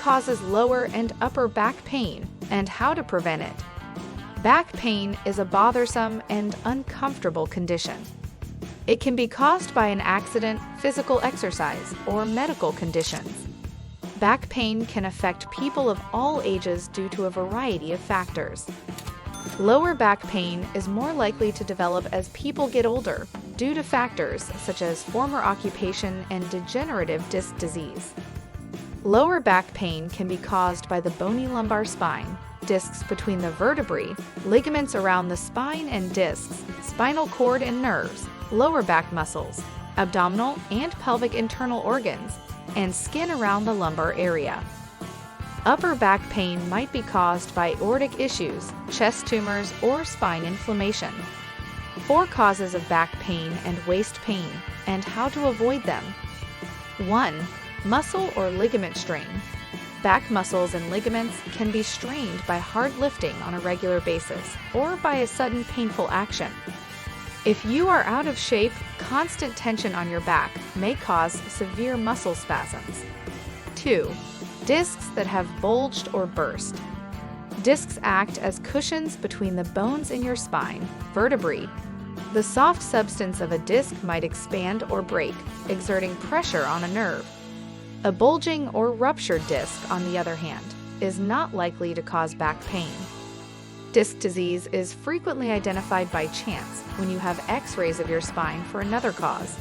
causes lower and upper back pain and how to prevent it. Back pain is a bothersome and uncomfortable condition. It can be caused by an accident, physical exercise, or medical conditions. Back pain can affect people of all ages due to a variety of factors. Lower back pain is more likely to develop as people get older due to factors such as former occupation and degenerative disc disease. Lower back pain can be caused by the bony lumbar spine, discs between the vertebrae, ligaments around the spine and discs, spinal cord and nerves, lower back muscles, abdominal and pelvic internal organs, and skin around the lumbar area. Upper back pain might be caused by aortic issues, chest tumors, or spine inflammation. 4 causes of back pain and waist pain, and how to avoid them. 1. Muscle or ligament strain. Back muscles and ligaments can be strained by hard lifting on a regular basis or by a sudden painful action. If you are out of shape, constant tension on your back may cause severe muscle spasms. 2. Discs that have bulged or burst. Discs act as cushions between the bones in your spine, vertebrae. The soft substance of a disc might expand or break, exerting pressure on a nerve. A bulging or ruptured disc, on the other hand, is not likely to cause back pain. Disc disease is frequently identified by chance when you have X-rays of your spine for another cause.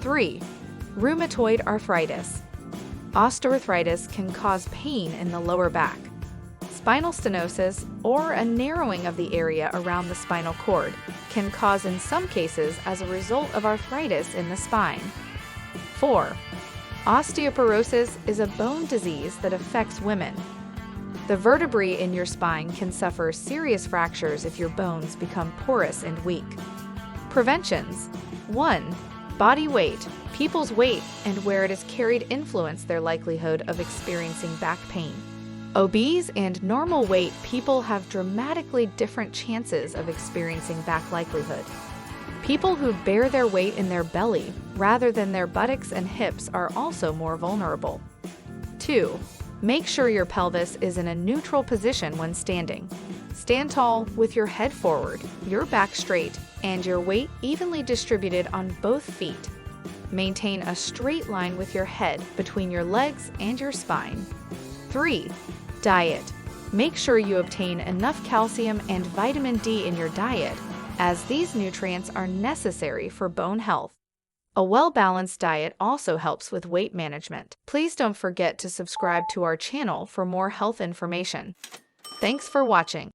3. Rheumatoid arthritis. Osteoarthritis can cause pain in the lower back. Spinal stenosis, or a narrowing of the area around the spinal cord, can cause in some cases as a result of arthritis in the spine. 4. Osteoporosis is a bone disease that affects women. The vertebrae in your spine can suffer serious fractures if your bones become porous and weak. Preventions. 1. Body weight. People's weight and where it is carried influence their likelihood of experiencing back pain. Obese and normal weight people have dramatically different chances of experiencing back likelihood. People who bear their weight in their belly rather than their buttocks and hips are also more vulnerable. 2. Make sure your pelvis is in a neutral position when standing. Stand tall with your head forward, your back straight, and your weight evenly distributed on both feet. Maintain a straight line with your head between your legs and your spine. 3. Diet. Make sure you obtain enough calcium and vitamin D in your diet, as these nutrients are necessary for bone health. A well-balanced diet also helps with weight management. Please don't forget to subscribe to our channel for more health information. Thanks for watching.